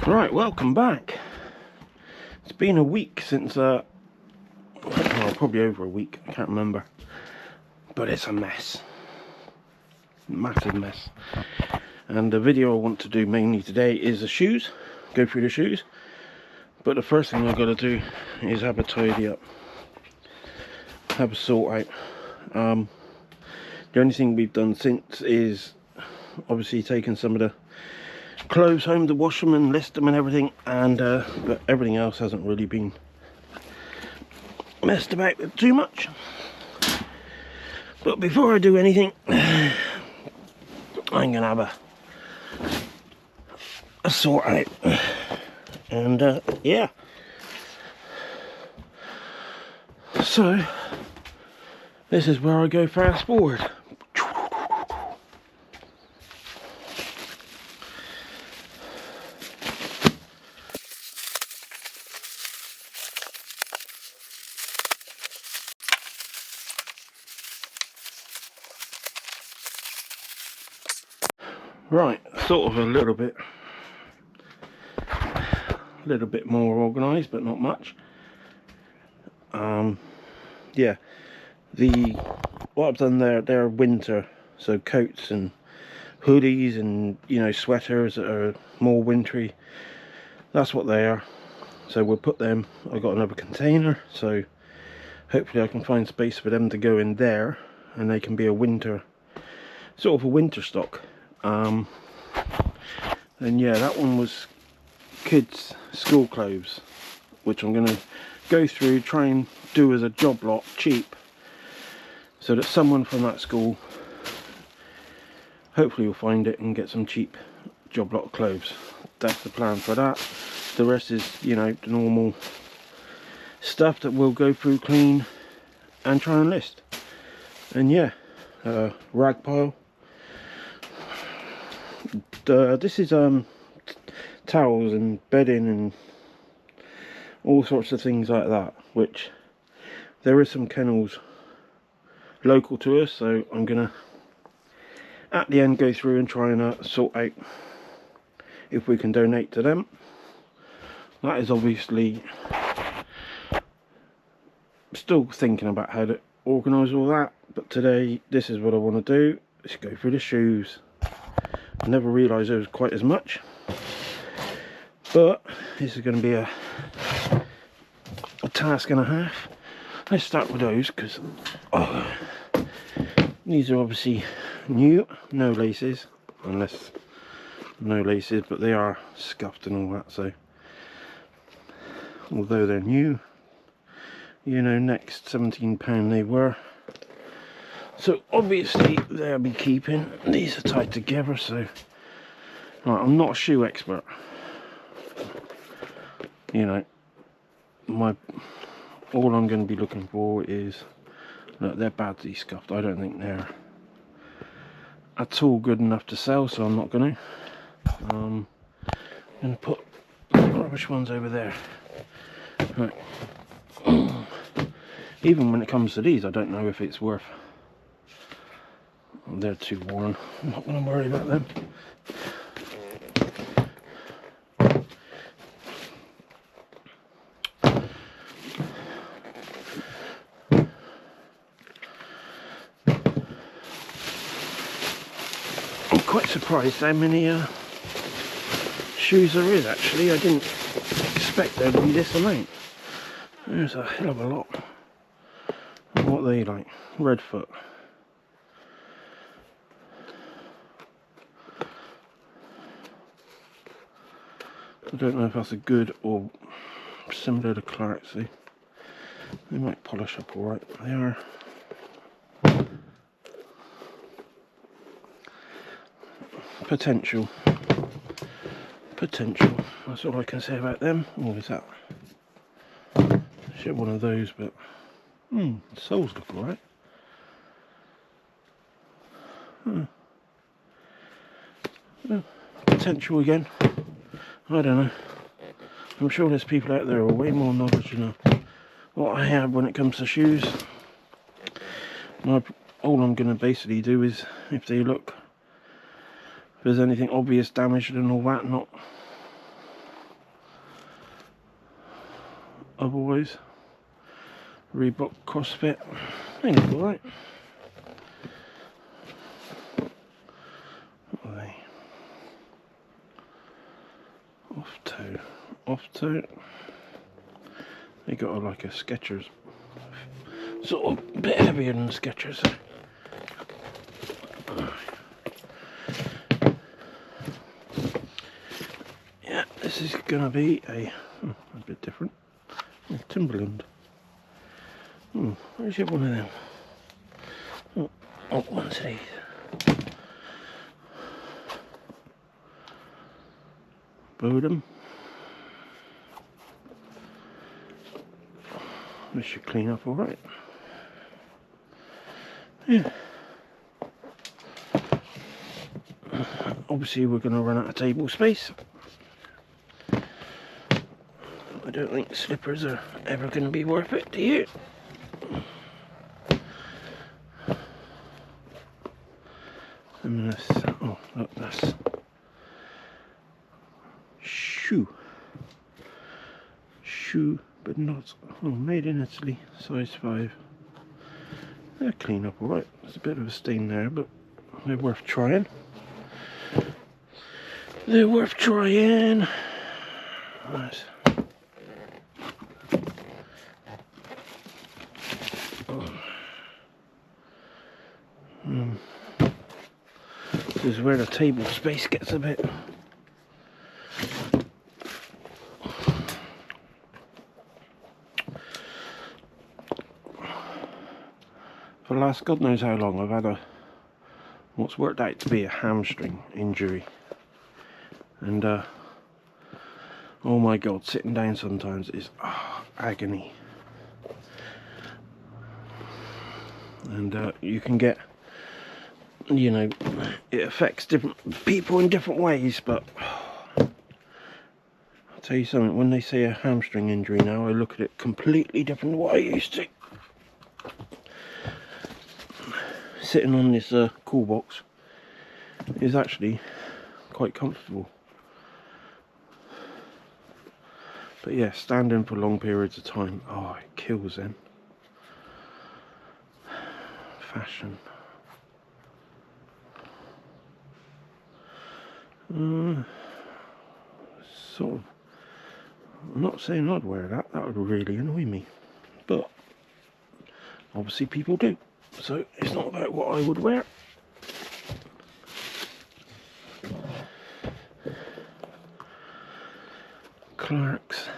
Right, welcome back. It's been a week since, well, probably over a week, I can't remember. But it's a mess. Massive mess. And the video I want to do mainly today is the shoes. Go through the shoes. But the first thing I've got to do is have a tidy up. Have a sort out. The only thing we've done since is obviously taken some of the clothes home to wash them and list them and everything, and but everything else hasn't really been messed about with too much. But before I do anything, I'm gonna have a sort out, and yeah. So this is where I go fast forward. Right, sort of a little bit more organised, but not much. Yeah, what I've done there, they're winter, so coats and hoodies and, you know, sweaters that are more wintry. That's what they are. So we'll put them. I've got another container, so hopefully I can find space for them to go in there, and they can be a winter, sort of a winter stock. And yeah, that one was kids' school clothes, which I'm going to go through, try and do as a job lot, cheap, so that someone from that school hopefully will find it and get some cheap job lot clothes. That's the plan for that. The rest is, you know, the normal stuff that we'll go through, clean and try and list. And yeah, rag pile. This is towels and bedding and all sorts of things like that, which there is some kennels local to us, so I'm gonna at the end go through and try and sort out if we can donate to them. That is obviously still thinking about how to organise all that, but today this is what I want to do. Let's go through the shoes. I never realised there was quite as much, but this is going to be a task and a half. Let's start with those, because these are obviously new, no laces, unless no laces, but they are scuffed and all that, so although they're new, you know, next £17 they were, so obviously they'll be keeping. These are tied together, so right, I'm not a shoe expert, you know. All I'm going to be looking for is, look, they're badly scuffed. I don't think they're at all good enough to sell, so I'm not going to. I'm going to put the rubbish ones over there. Right. Even when it comes to these, I don't know if it's worth. They're too worn. I'm not going to worry about them. I'm quite surprised how many shoes there is, actually. I didn't expect there to be this amount. There's a hell of a lot. What are they like? Redfoot. I don't know if that's a good or similar to Clarks. They might polish up alright. They are. Potential. That's all I can say about them. Oh, is that? Shit, one of those, but the soles look alright. Potential again. I don't know. I'm sure there's people out there who are way more knowledgeable than what I have when it comes to shoes. All I'm going to basically do is, if they look, if there's anything obvious damaged and all that, not otherwise. Reebok CrossFit, they look alright. What are they? Off toe. They got like a Skechers, sort of a bit heavier than the Skechers. Yeah, this is gonna be a bit different. Timberland. Where's your one of them? One's these. Bodum. This should clean up alright. Yeah. Obviously we're going to run out of table space. I don't think slippers are ever going to be worth it, do you? And this, oh look, that's shoe, but not, made in Italy, size 5. They're clean up alright. There's a bit of a stain there, but they're worth trying. They're worth trying. Nice. This is where the table space gets a bit. For the last God knows how long I've had what's worked out to be a hamstring injury, and oh my god, sitting down sometimes is agony. And you can get, you know, it affects different people in different ways, but I'll tell you something, when they say a hamstring injury now, I look at it completely different to what I used to. Sitting on this cool box is actually quite comfortable, but yeah, standing for long periods of time, it kills them. Fashion. Sort of, I'm not saying I'd wear that, that would really annoy me, but obviously people do, so it's not about what I would wear. Clarks.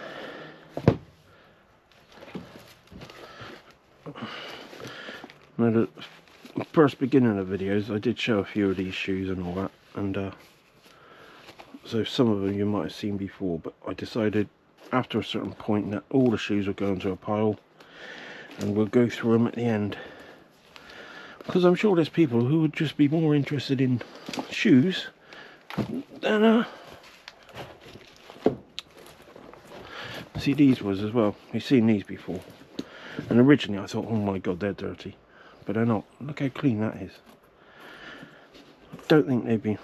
Now the first beginning of videos I did show a few of these shoes and all that, and so some of them you might have seen before, but I decided after a certain point that all the shoes will go into a pile and we'll go through them at the end, because I'm sure there's people who would just be more interested in shoes than see, these was as well, you've seen these before, and originally I thought, oh my god, they're dirty, but they're not. Look how clean that is. I don't think they've been,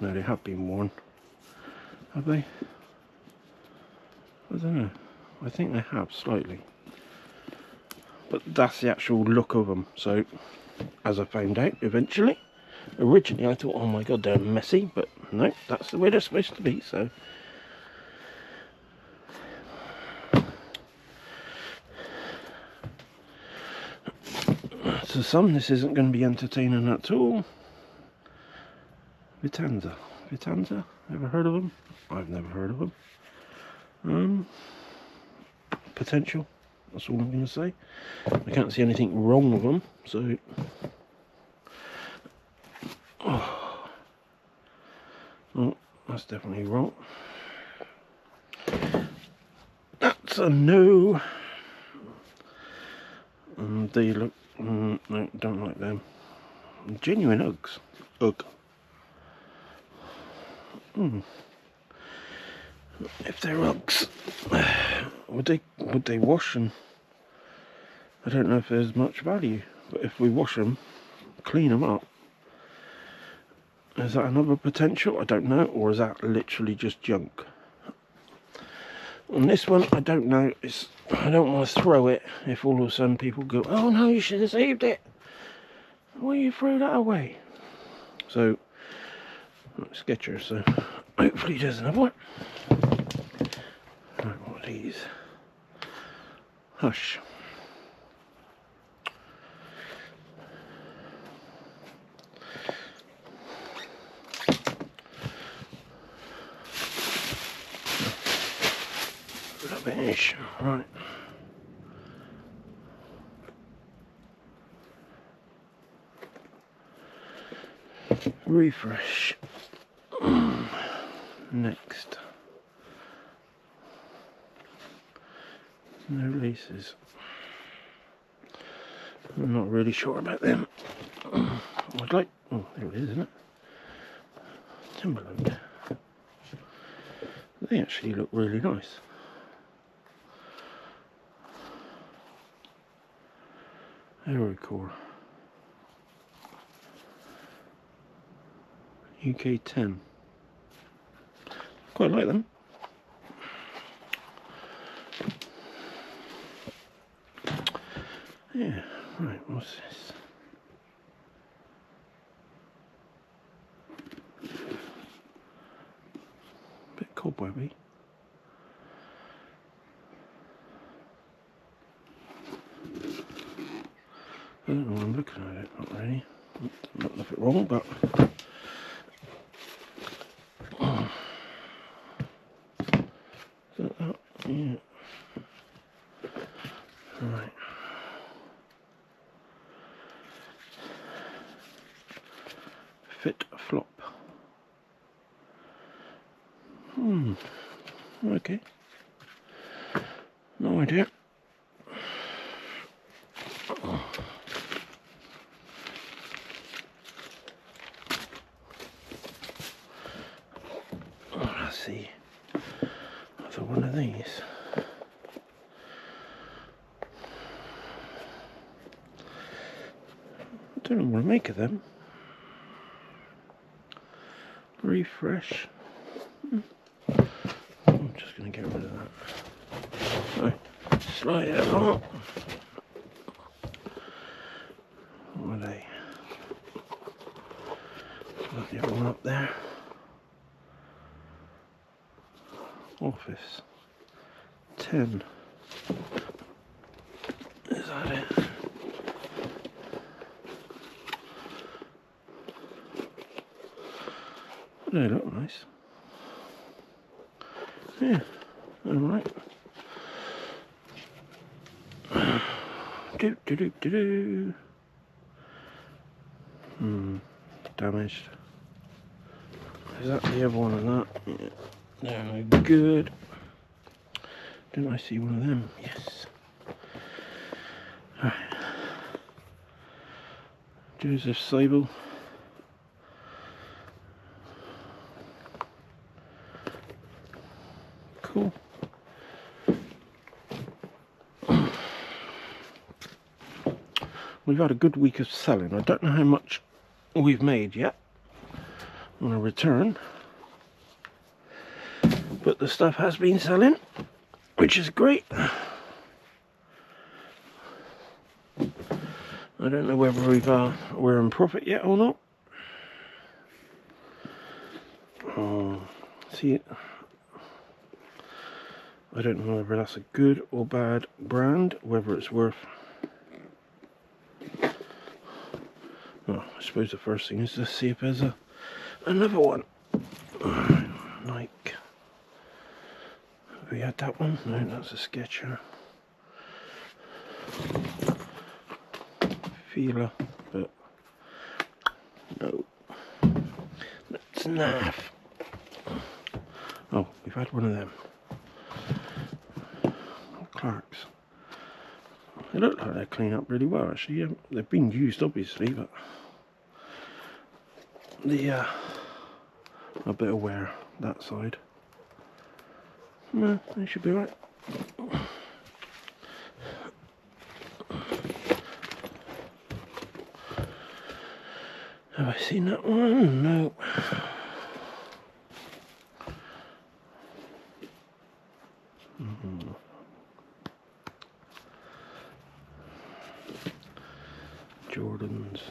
no, they have been worn, have they? I don't know, I think they have slightly, but that's the actual look of them. So as I found out eventually, originally I thought, oh my god, they're messy, but no, that's the way they're supposed to be. So to some this isn't going to be entertaining at all. Vitanza, ever heard of them? I've never heard of them. Potential, that's all I'm going to say. I can't see anything wrong with them, so oh, that's definitely wrong. That's a no. And they look, no, don't like them. Genuine Uggs. Ugg. If they're Uggs, would they wash? And I don't know if there's much value, but if we wash them, clean them up, is that another potential? I don't know, or is that literally just junk? On this one, I don't know. I don't want to throw it if all of a sudden people go, oh no, you should have saved it. Why you throw that away? So, Skechers, so hopefully there's another one. Right, what are these? Hush. Rubbish, right. Refresh. Next. No laces. I'm not really sure about them. I'd like. Oh, there it is, isn't it? Timberland. They actually look really nice. Aerocore. UK 10. Quite like them. Yeah, right, what's this? Bit cobwebby. I don't know why I'm looking at it, not really. Not nothing wrong, but yeah. Right. Fit flop. Okay. No idea. Let's see. For one of these. I don't know what to make of them. Refresh. I'm just going to get rid of that. So, slide it along. What are they? Got the other one up there. Office 10. Is that it? They look nice. Yeah, alright. Do. Damaged. Is that the other one of that? Yeah. They're no good. Didn't I see one of them? Yes. Alright. Joseph Sable. Cool. We've had a good week of selling. I don't know how much we've made yet on a return, but the stuff has been selling, which is great. I don't know whether we're in profit yet or not. See it. I don't know whether that's a good or bad brand, whether it's worth. Well, I suppose the first thing is to see if there's another one. Nike. Have we had that one? No, that's a Skechers. Fila, but no. That's NAF. Oh, we've had one of them. Clarks. They look like they clean up really well actually. Yeah, they've been used obviously, but the a bit of wear that side. No, they should be right. Have I seen that one? No. Jordans.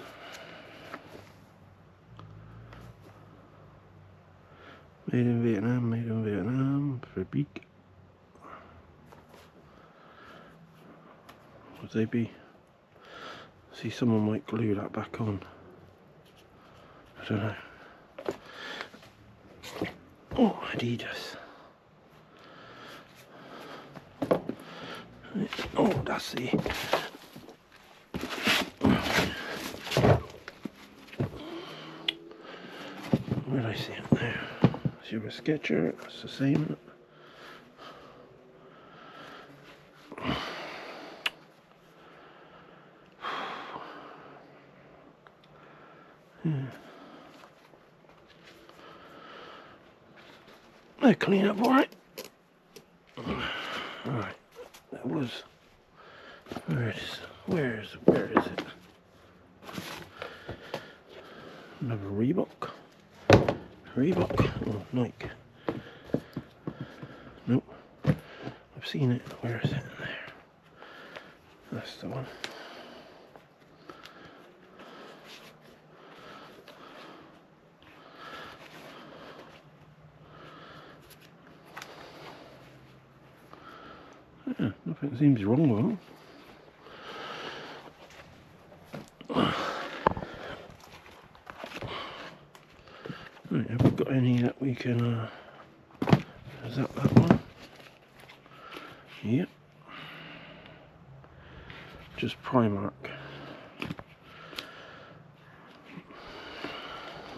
Made in Vietnam, Fabrique. Would they be? See, someone might glue that back on. I don't know. Oh, Adidas. Oh, that's the... Where did I see it? There. See a Sketcher, it's the same. Yeah. They clean up alright. Alright, that was... Where is it? Another Reebok. Oh, Nike. Nope. I've seen it. Where is it? There. That's the one. Yeah, nothing seems wrong with them. Right, have we got any that we can... is that one? Yep. Just Primark.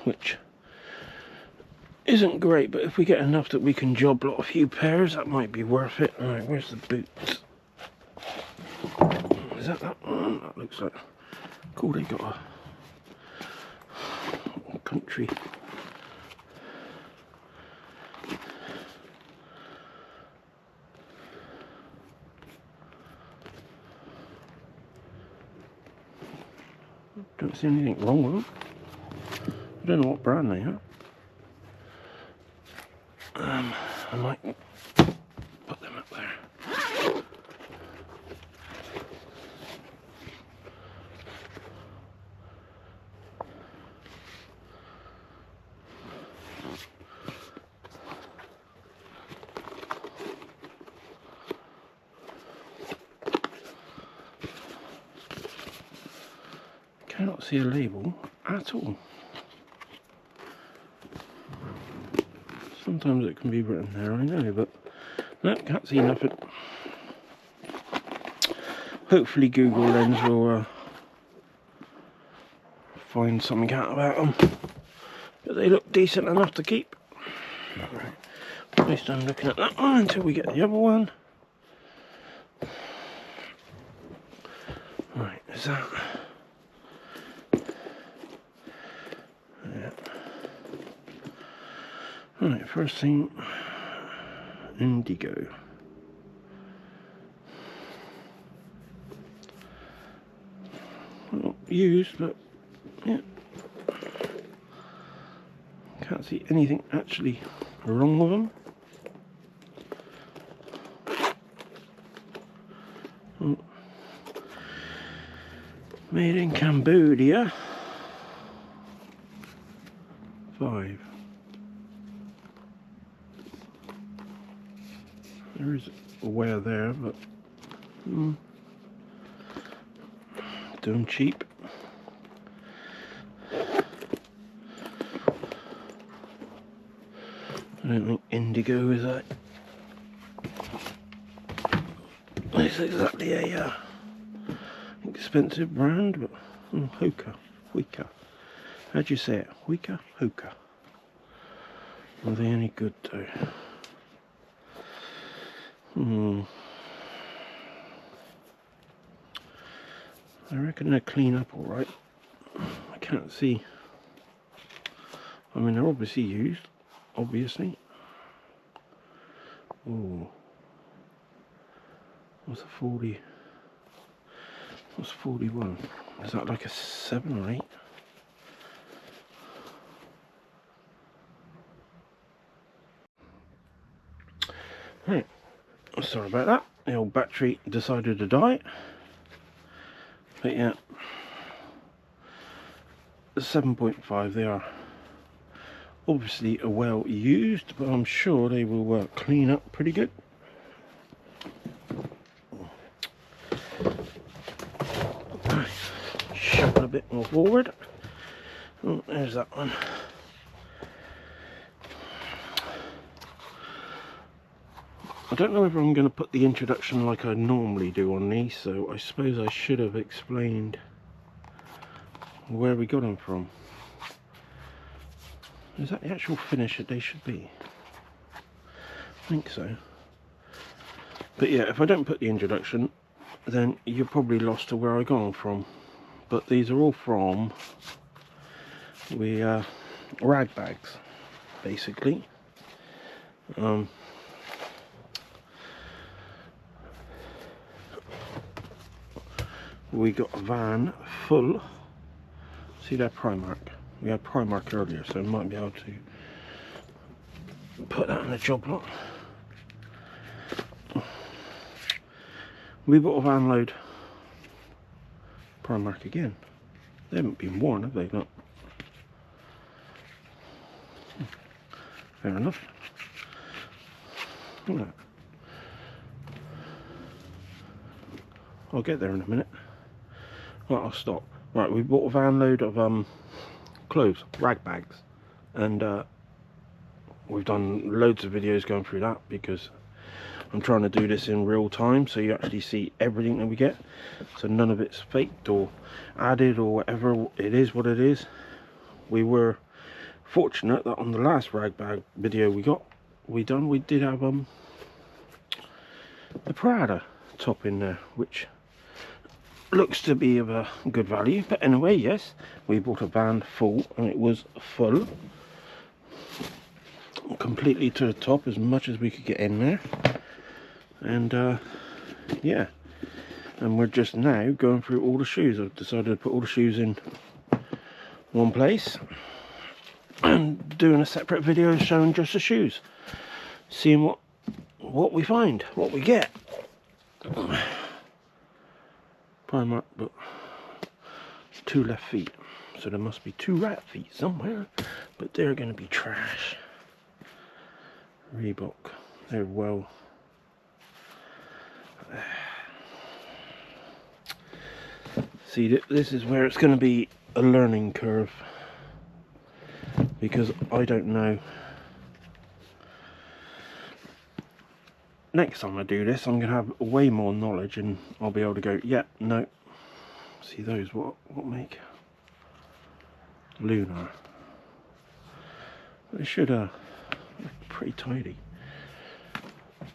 Which isn't great, but if we get enough that we can job lot a few pairs, that might be worth it. Alright, where's the boots? Is that one? That looks like... Cool, they got a country. Don't see anything wrong with them. I don't know what brand they are. I might put them up there. Cannot see a label at all. Sometimes it can be written there, I know, but no, can't see nothing. Hopefully Google Lens will find something out about them. But they look decent enough to keep. Right. At least I'm looking at that one until we get the other one. Right, is that... Right, first thing, Indigo. Well, used, but yeah. Can't see anything actually wrong with them. Oh. Made in Cambodia. 5. There is a wear there, but doing cheap. I don't think Indigo is a... It's exactly a expensive brand, but Hoka. How'd you say it? Hoka? Are they any good though? I reckon they're clean up alright. I can't see. I mean, they're obviously used. Obviously. Oh. What's a 40? What's 41? Is that like a 7 or 8? Right. Sorry about that, the old battery decided to die. But yeah, 7.5 they are. Obviously well used, but I'm sure they will clean up pretty good. Right, shove it a bit more forward. Oh, there's that one. I don't know whether I'm going to put the introduction like I normally do on these, so I suppose I should have explained where we got them from. Is that the actual finish that they should be? I think so. But yeah, if I don't put the introduction, then you're probably lost to where I got them from. But these are all from rag bags, basically. We got a van full. See that Primark? We had Primark earlier, so I might be able to put that in the job lot. We bought a van load Primark again. They haven't been worn, have they? Look. Fair enough. Look at that. I'll get there in a minute. Right, I'll stop. Right, we bought a van load of clothes, rag bags, and we've done loads of videos going through that because I'm trying to do this in real time, so you actually see everything that we get, so none of it's faked or added or whatever. It is what it is. We were fortunate that on the last rag bag video we did have the Prada top in there, which looks to be of a good value. But anyway, yes, we bought a van full, and it was full completely to the top, as much as we could get in there. And yeah, and we're just now going through all the shoes. I've decided to put all the shoes in one place and doing a separate video showing just the shoes, seeing what we find, what we get. Primark, but 2 left feet, so there must be 2 right feet somewhere, but they're going to be trash. Reebok, they're well. See, this is where it's going to be a learning curve, because I don't know. Next time I do this, I'm going to have way more knowledge, and I'll be able to go, yeah, no. See those, what make? Lunar. They should look pretty tidy.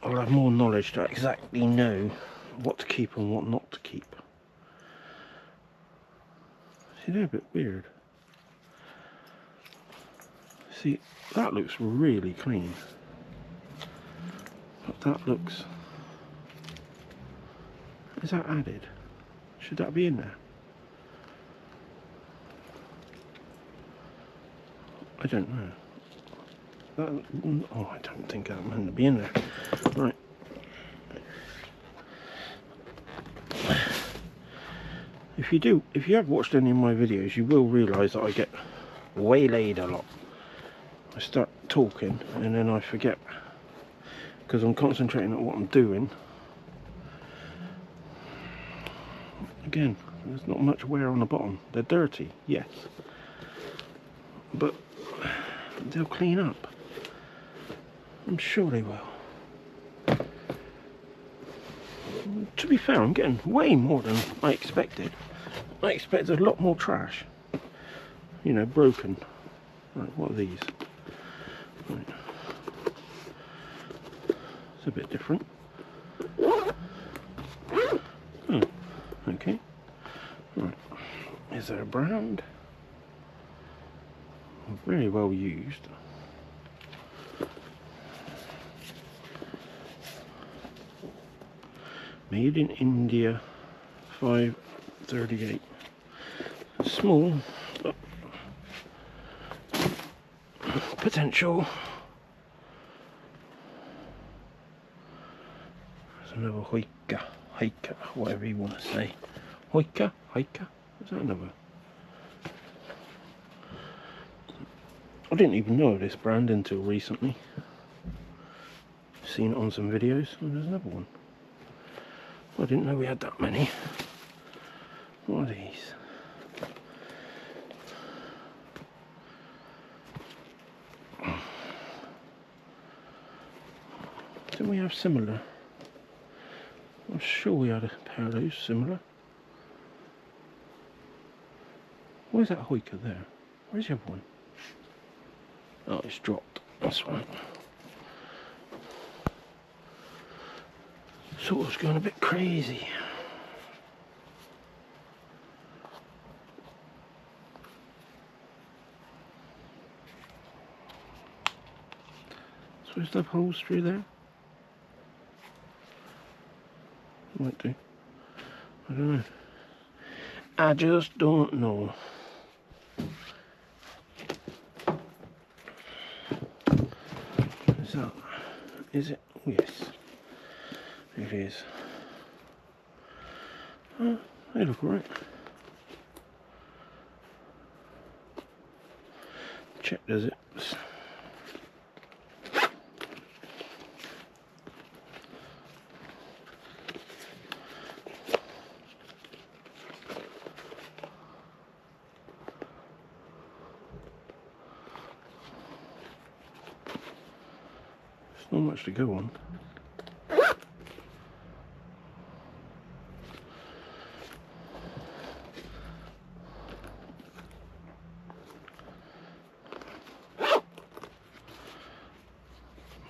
I'll have more knowledge to exactly know what to keep and what not to keep. See, they're a bit weird. See, that looks really clean. But that looks... Is that added? Should that be in there? I don't know. Oh, I don't think that meant to be in there. Right. If you have watched any of my videos, you will realise that I get waylaid a lot. I start talking and then I forget, because I'm concentrating on what I'm doing. Again, there's not much wear on the bottom. They're dirty, yes, but they'll clean up. I'm sure they will. To be fair, I'm getting way more than I expected. I expected a lot more trash. You know, broken. Right, what are these? Right. It's a bit different. Oh, okay. Right. Is there a brand? Very well used. Made in India, 538. Small, but potential. There's another Hoika, hiker, whatever you want to say. Hoika, hiker. Is that another? I didn't even know of this brand until recently. Seen it on some videos. Oh, there's another one. I didn't know we had that many. What are these? Didn't we have similar? I'm sure we had a pair of those similar. Where's that Hoika there? Where's the other one? Oh, it's dropped. That's right. Sort of going a bit crazy. So is there holes through there? Might do. I don't know. I just don't know. Is that? Is it? Oh, yes. It is. Oh, they look alright. Check the zips. There's not much to go on.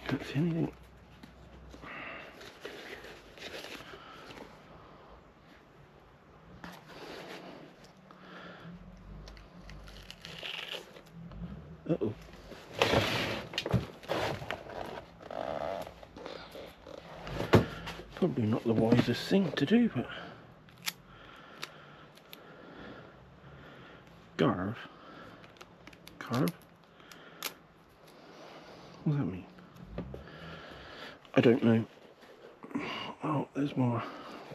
Can't see anything. Uh-oh. Probably not the wisest thing to do, but... Carve? What does that mean? I don't know. Oh, there's more.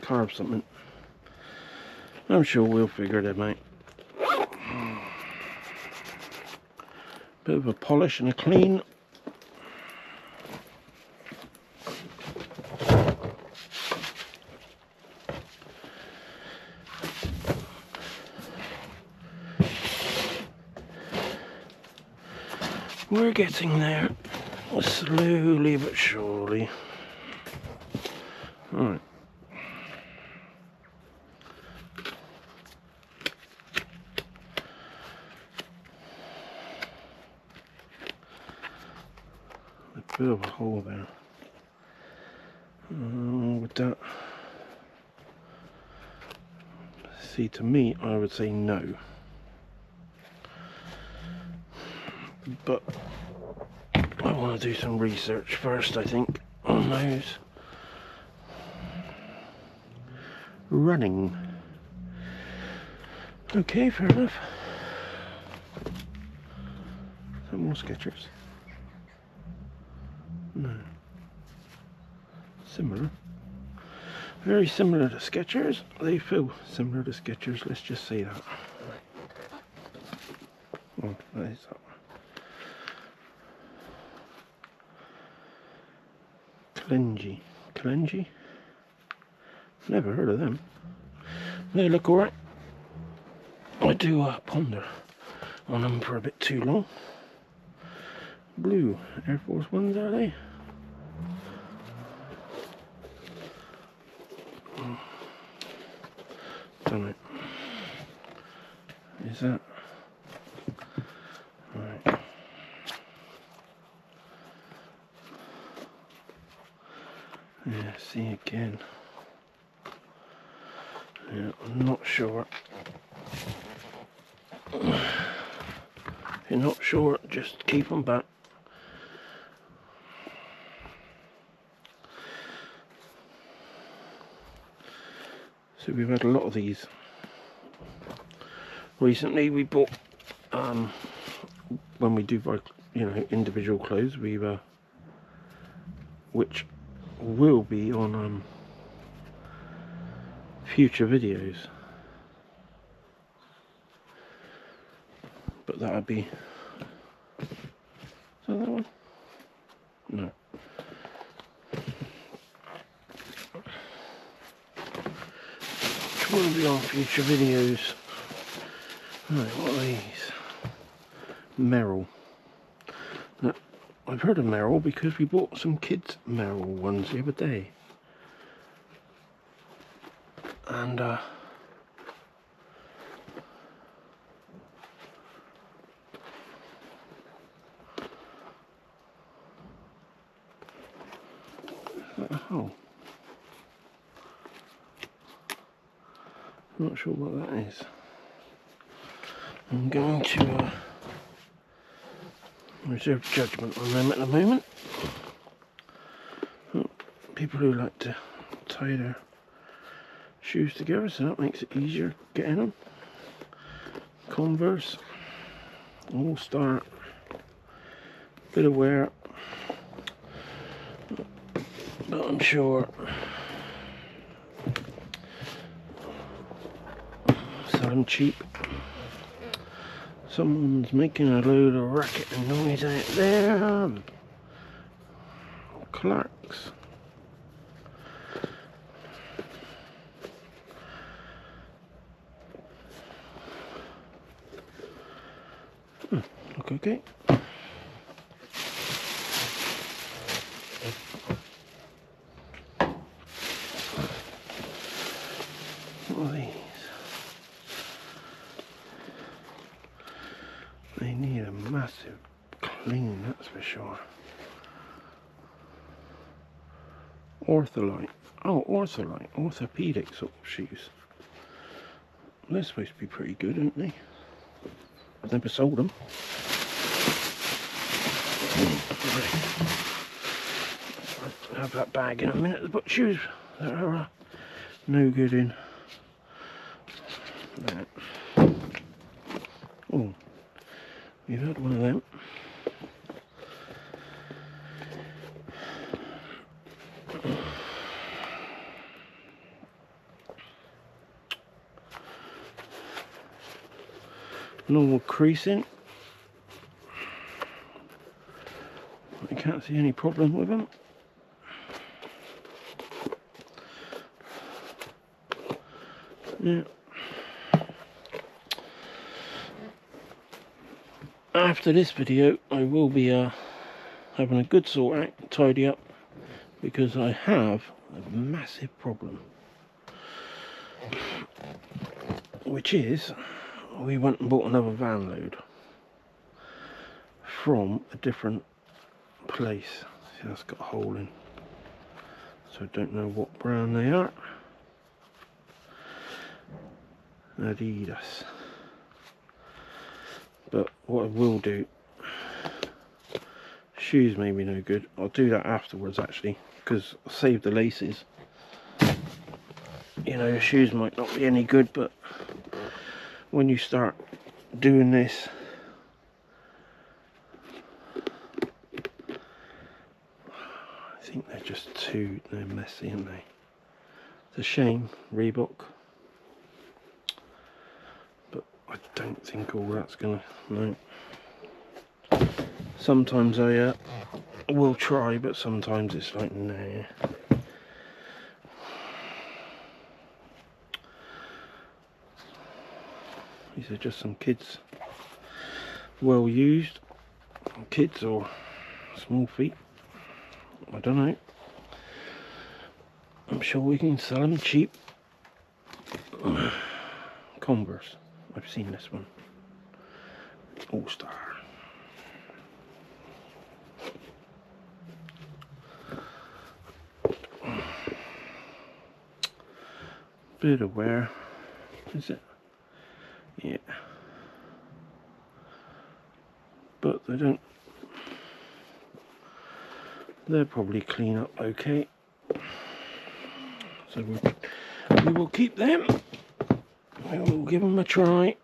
Carve something. I'm sure we'll figure them out. Bit of a polish and a clean. We're getting there, slowly but surely. Alright. A bit of a hole there. With that, see, to me, I would say no. But I want to do some research first, I think, on those. Running. Okay, fair enough. Some more Skechers. No. Similar. Very similar to Skechers. They feel similar to Skechers, let's just say that. Oh, that is that one. Kalenji? Never heard of them. They look alright. I do ponder on them for a bit too long. Blue Air Force Ones, are they? Don't know. Is that? Right. Yeah, see again. Yeah, I'm not sure. If you're not sure, just keep them back. So we've had a lot of these. Recently we bought, when we do buy, you know, individual clothes, we which will be on future videos, but that would be, is that one? No. Which will be on future videos. Right, what are these? Merrill. Now, I've heard of Merrill because we bought some kids Merrill ones the other day. And oh, I'm not sure what that is. I'm going to reserve judgment on them at the moment. People who like to tie their shoes together, so that makes it easier getting them. Converse, All Star, bit of wear, but I'm sure sell them cheap. Someone's making a load of racket and noise out there. Clarks. Look okay. What are these? They need a massive clean, that's for sure. Ortholite. Oh, Ortholite. Orthopedic sort of shoes. They're supposed to be pretty good, aren't they? I've never sold them. I'll have that bag in a minute. But shoes that are no good in. That. Oh, we've had one of them. Normal creasing. I can't see any problem with them. Yeah. After this video, I will be having a good sort out, tidy up, because I have a massive problem, which is we went and bought another van load from a different place. See, that's got a hole in, so I don't know what brand they are. Adidas. But what I will do, shoes made me no good. I'll do that afterwards actually, because I saved the laces. You know, your shoes might not be any good, but when you start doing this, I think they're just they're messy, aren't they? It's a shame, Reebok. But I don't think all that's gonna, no. Sometimes I will try, but sometimes it's like, nah. These are just some kids, well used, kids or small feet, I don't know. I'm sure we can sell them cheap. Converse, I've seen this one, All Star. Bit of wear, is it? Yeah. But they don't, they'll probably clean up okay. So we will keep them. We will give them a try.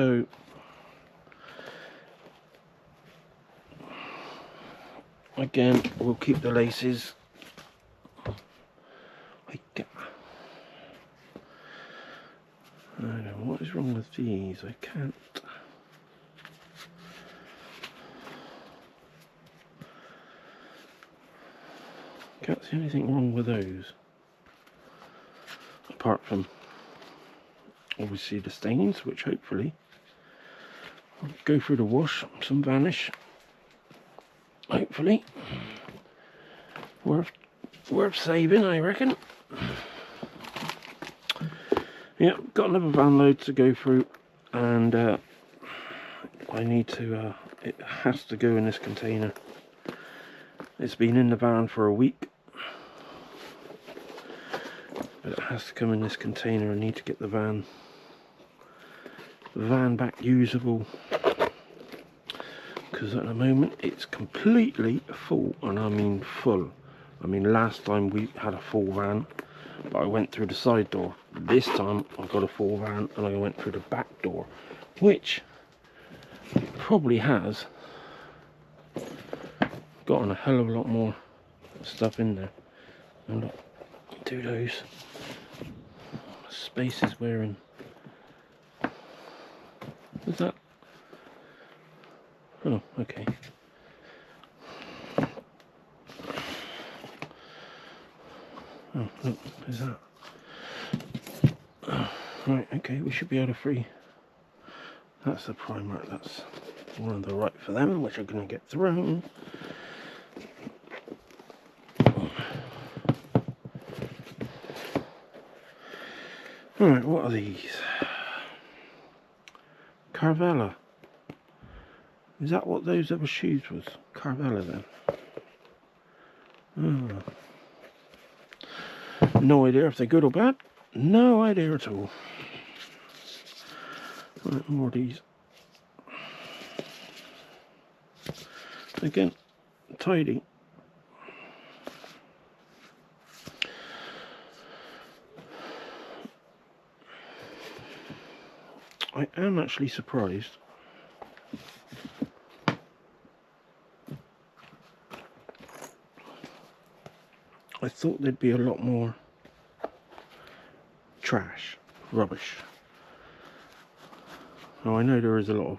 toe. Again, we'll keep the laces. I don't know what is wrong with these. I can't. Can't see anything wrong with those. Apart from obviously the stains, which hopefully will go through the wash, some vanish. Hopefully. Worth saving, I reckon. Yeah, got another van load to go through, and I need to, it has to go in this container. It's been in the van for a week, but it has to come in this container. I need to get the van back usable, because at the moment it's completely full, and I mean full. I mean, last time we had a full van, but I went through the side door. This time I've got a full van and I went through the back door, which probably has gotten a hell of a lot more stuff in there. And look, do those spaces wearing. Is that? Oh, okay. Oh, look, there's that. Oh, right, okay, we should be able to free. That's the primer, that's one of the right for them, which are going to get thrown. Alright, what are these? Carvela. Is that what those other shoes was? Carvela then? Oh. No idea if they're good or bad. No idea at all. Right, more of these. Again, tidy. I am actually surprised. I thought there'd be a lot more trash, rubbish. Now I know there is a lot of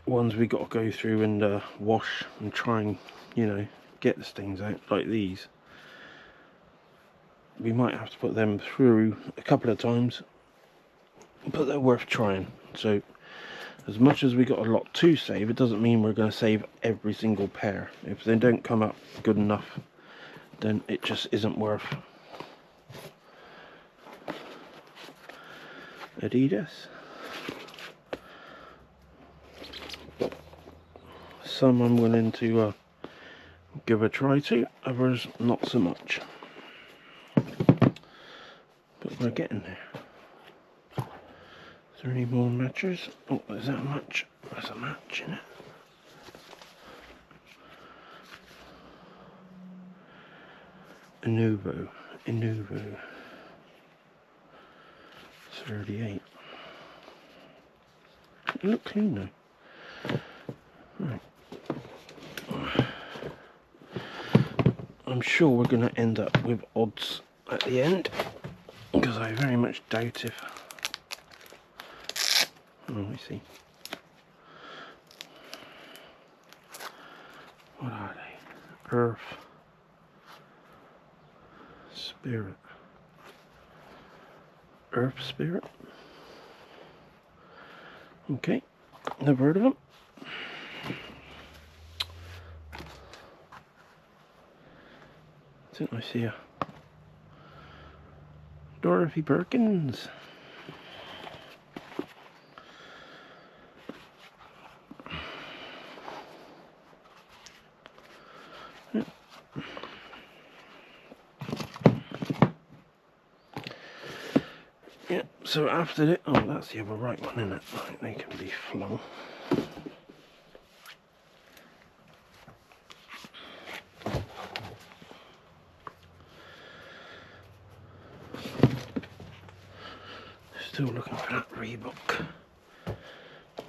ones we got to go through and wash and try and, you know, get the stains out, like these. We might have to put them through a couple of times, but they're worth trying. So as much as we got a lot to save, it doesn't mean we're going to save every single pair. If they don't come up good enough, then it just isn't worth Adidas. But some I'm willing to give a try to, others not so much. But we're getting there. Is there any more matches? Oh, there's that match. There's a match in it. Inuvo. 38. They look clean though. Right. I'm sure we're going to end up with odds at the end, because I very much doubt if... Oh, I see. What are they? Earth. Spirit. Earth Spirit. Okay, never heard of them. Didn't I see a Dorothy Perkins? Yeah. Yeah, so after it, oh, that's the other right one, isn't it? Right, they can be flung. Still looking for that Reebok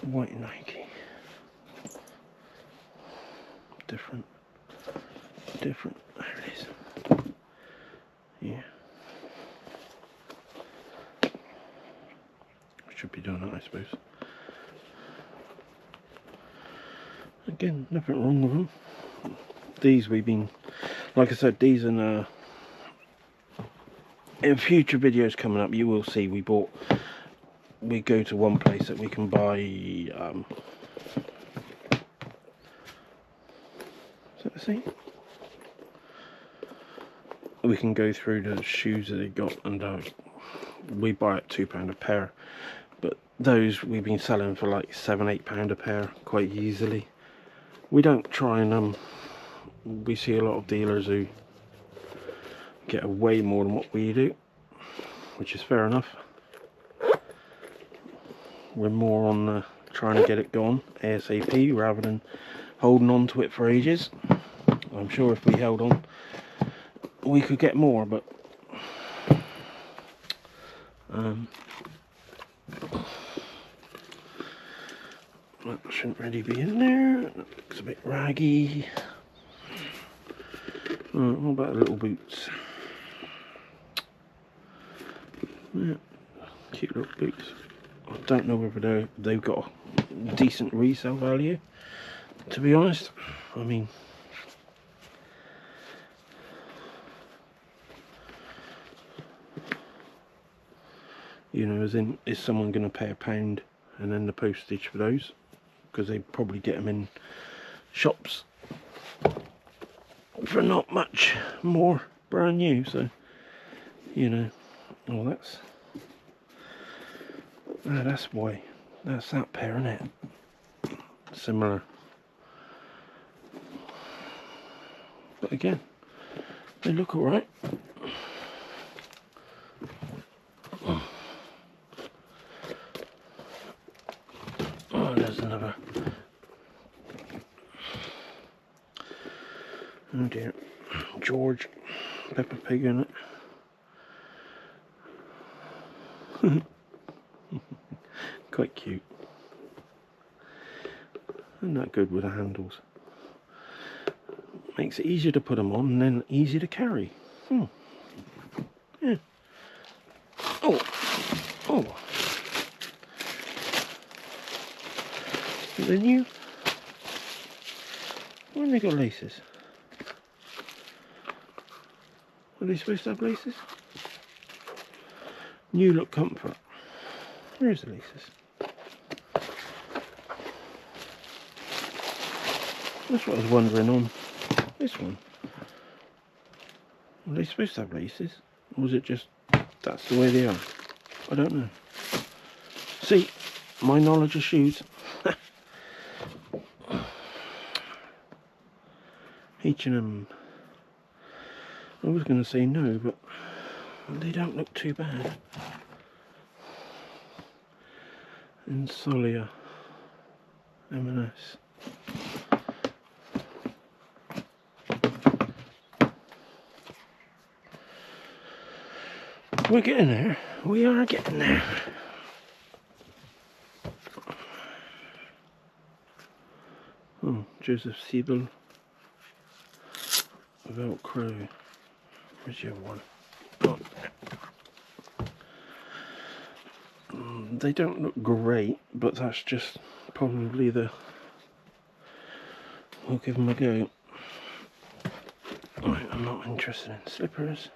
white Nike. Different. There it is. Yeah. Should be doing that, I suppose. Again, nothing wrong with them. These we've been, like I said, these in future videos coming up, you will see we go to one place that we can buy is that the same? We can go through the shoes that they got, and we buy at £2 a pair, but those we've been selling for like £7-8 a pair quite easily. We don't try and we see a lot of dealers who get away more than what we do, which is fair enough. We're more on trying to get it gone ASAP rather than holding on to it for ages. I'm sure if we held on we could get more, but that shouldn't really be in there. That looks a bit raggy. What about the little boots? Yeah, cute little boots. I don't know whether they've got a decent resale value, to be honest. I mean, you know, as in, is someone going to pay £1 and then the postage for those? Because they probably get them in shops for not much more brand new. So, you know, well, that's why. That's that pair, isn't it? Similar. But again, they look alright. Oh, there's another. Oh dear. George. Peppa Pig in it. Quite cute. Isn't that good with the handles? Makes it easier to put them on and then easy to carry. Yeah. Oh. Are they new? Why have they got laces? Are they supposed to have laces? New Look Comfort. Where's the laces? That's what I was wondering on this one. Are they supposed to have laces? Or was it just that's the way they are? I don't know. See, my knowledge of shoes. H&M. I was going to say no, but they don't look too bad. And Solia. M&S. We're getting there. We are getting there. Oh, Joseph Siebel. Velcro. Where's your one? Oh. They don't look great, but that's just probably we'll give them a go. Right, I'm not interested in slippers.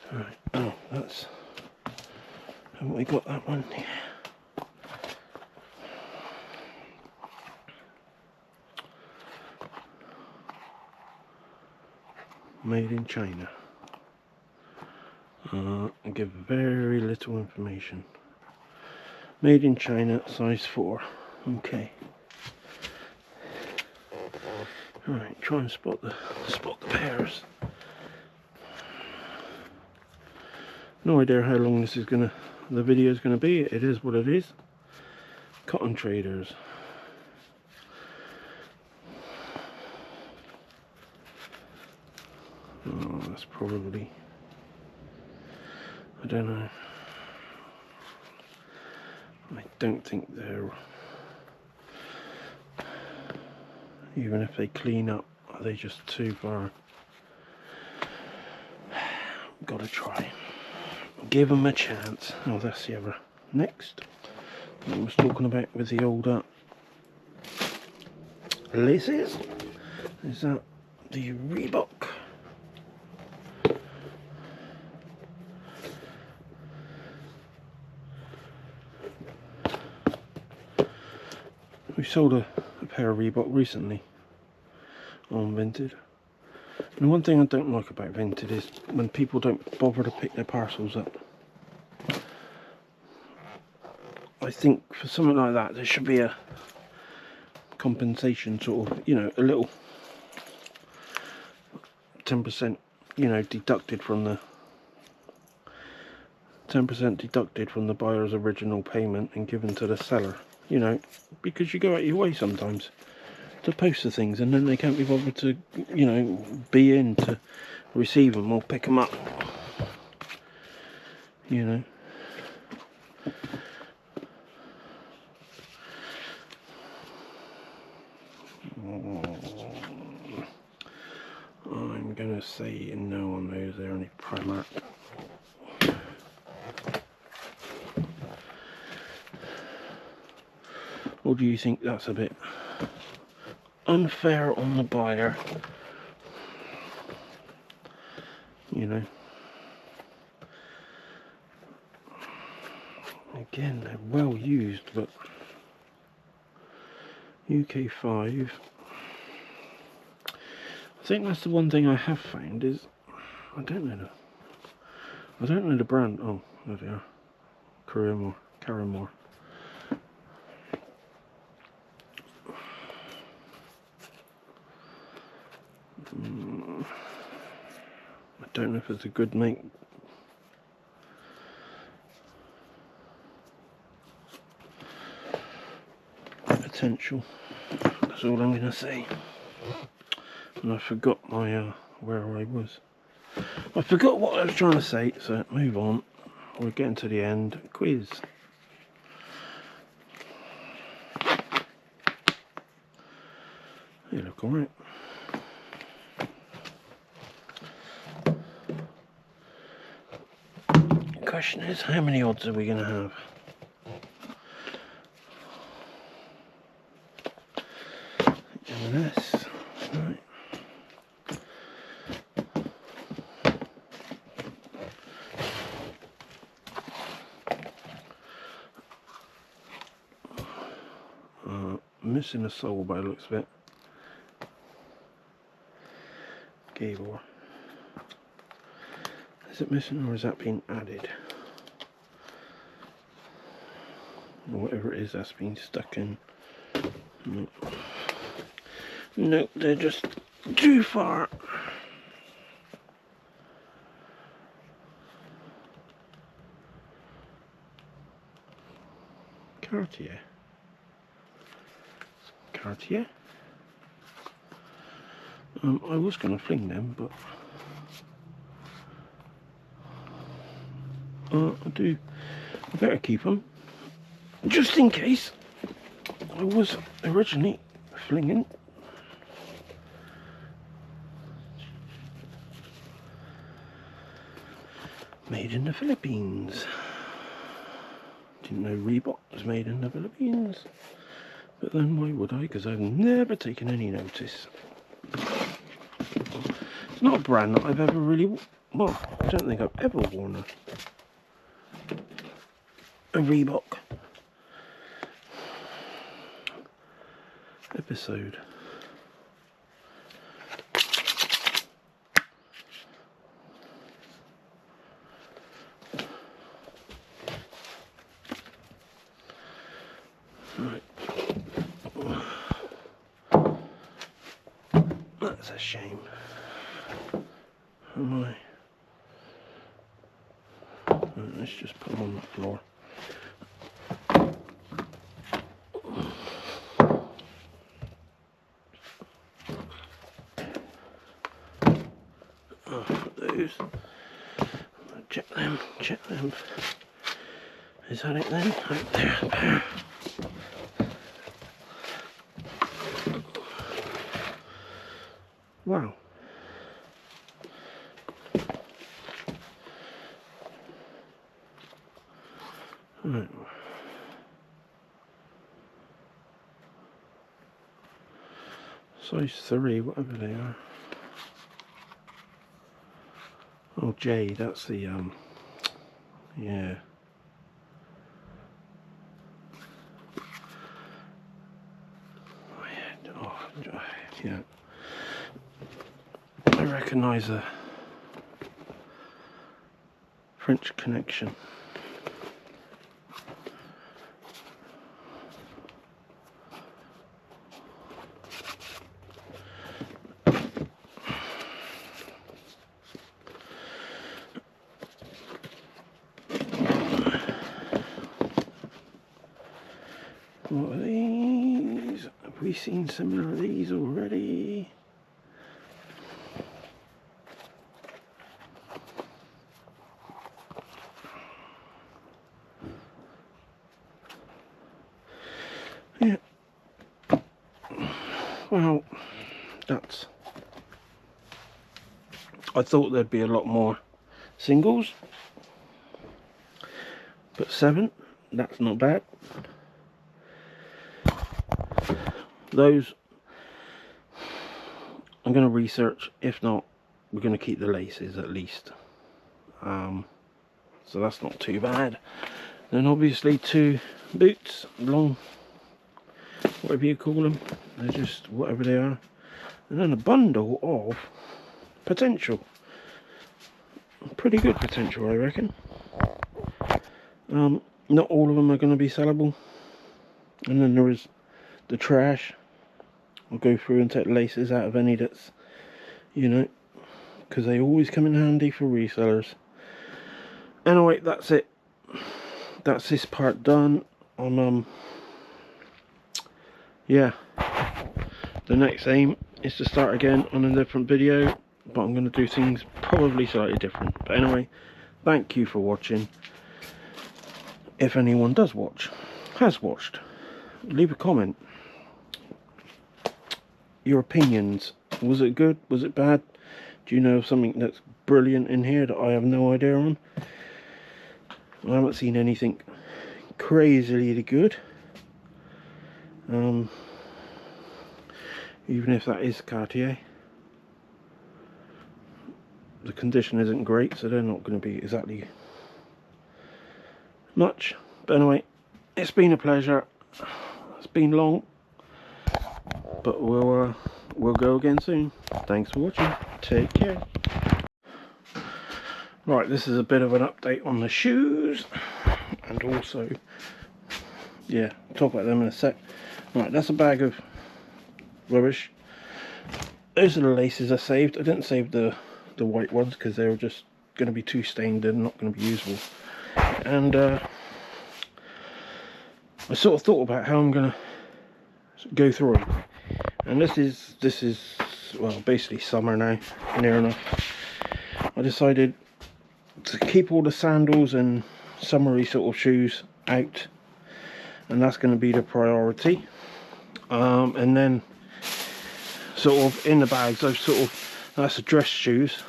Right, oh, haven't we got that one? Yeah. Made in China. I give very little information. Made in China, size 4. Okay. Alright, try and spot the pairs. No idea how long the video is gonna be. It is what it is. Cotton Traders. Oh, that's probably, I don't know. I don't think they're, even if they clean up, are they just too far? Gotta try. Give them a chance. Oh, that's the other. Next, I was talking about with the old laces. Is that the Reebok? We sold a pair of Reebok recently on Vinted. And one thing I don't like about Vinted is when people don't bother to pick their parcels up. I think for something like that there should be a compensation, sort of, you know, a little 10%, you know, deducted from the 10% deducted from the buyer's original payment and given to the seller, you know, because you go out your way sometimes to post the things and then they can't be bothered to, you know, be in to receive them or pick them up, you know. I'm gonna say no on those. They're only Primark. Or do you think that's a bit unfair on the buyer? You know. Again, they're well used, but UK 5. I think that's the one thing I have found is I don't know the brand. Oh, there they are. Caramore. I don't know if it's a good make. Potential. That's all I'm gonna say. And I forgot my where I was. I forgot what I was trying to say, so move on. We're getting to the end. Quiz. They look alright. Question is, how many odds are we going to have? M&S. Right. Missing a soul by the looks of it. Gabor. Is it missing or is that being added? Or whatever it is that's been stuck in. No, they're just too far. Cartier. I was going to fling them, but I better keep them just in case. I was originally flinging. Made in the Philippines. Didn't know Reebok was made in the Philippines. But then why would I? Because I've never taken any notice. It's not a brand that I've ever really... Well, I don't think I've ever worn a Reebok episode. Right. That's a shame. Am I? let's just put them on the floor. Those. Check them, check them. Is that it then? Right there. Wow. Right. Size 3, whatever they are. Oh, J, that's the, yeah. Oh, yeah. I recognise a French Connection. What are these? Have we seen similar of these already? Yeah. Well, that's... I thought there'd be a lot more singles, but 7, that's not bad. Those I'm going to research. If not, we're going to keep the laces at least. So that's not too bad. Then obviously 2 boots, long, whatever you call them. They're just whatever they are. And then a bundle of potential. Pretty good potential, I reckon. Not all of them are going to be sellable. And then there is the trash. I'll go through and take the laces out of any that's, you know, because they always come in handy for resellers. Anyway, that's it. That's this part done. Yeah. The next aim is to start again on a different video, but I'm going to do things probably slightly different. But anyway, thank you for watching. If anyone does watch, has watched, leave a comment. Your opinions. Was it good? Was it bad? Do you know something that's brilliant in here that I have no idea on? I haven't seen anything crazily good. Even if that is Cartier. The condition isn't great, so they're not going to be exactly much. But anyway, it's been a pleasure. It's been long, but we'll go again soon. Thanks for watching. Take care. Right, this is a bit of an update on the shoes, and also, yeah, talk about them in a sec. Right, that's a bag of rubbish. Those are the laces I saved. I didn't save the white ones because they were just going to be too stained and not going to be usable. And I sort of thought about how I'm going to go through them. And this is well, basically summer now, near enough. I decided to keep all the sandals and summery sort of shoes out, and that's going to be the priority. And then sort of in the bags, I've sort of, that's the dress shoes.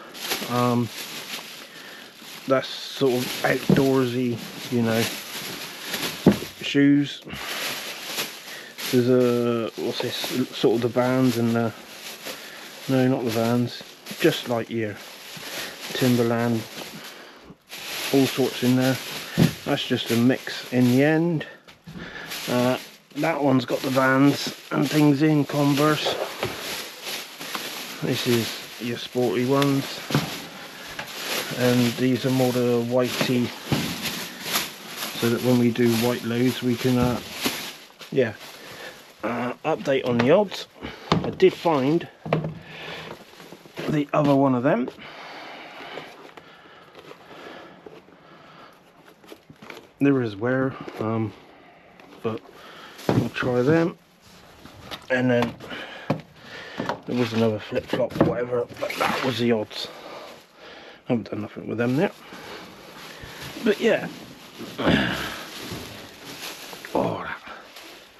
That's sort of outdoorsy, you know, shoes. There's a, what's this, sort of the Vans and the, no, not the Vans, just like your Timberland, all sorts in there. That's just a mix in the end. That one's got the Vans and things in, Converse. This is your sporty ones, and these are more the whitey, so that when we do white loads we can yeah, update on the odds. I did find the other one of them. there is wear, but we'll try them. And then there was another flip-flop or whatever, but that was the odds. I haven't done nothing with them yet. But yeah. Oh, that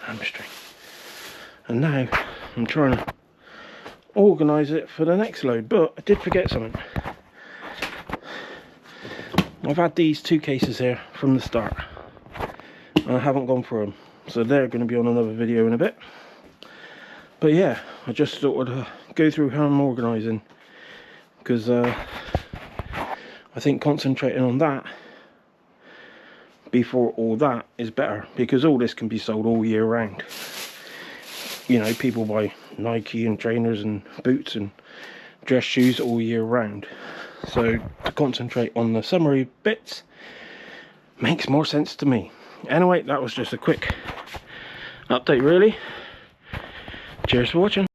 hamstring. And now I'm trying to organise it for the next load, but I did forget something. I've had these 2 cases here from the start, and I haven't gone through them, so they're going to be on another video in a bit. But yeah, I just thought I'd go through how I'm organising, because I think concentrating on that before all that is better, because all this can be sold all year round. You know, people buy Nike and trainers and boots and dress shoes all year round. So to concentrate on the summary bits makes more sense to me. Anyway, that was just a quick update really. Cheers for watching.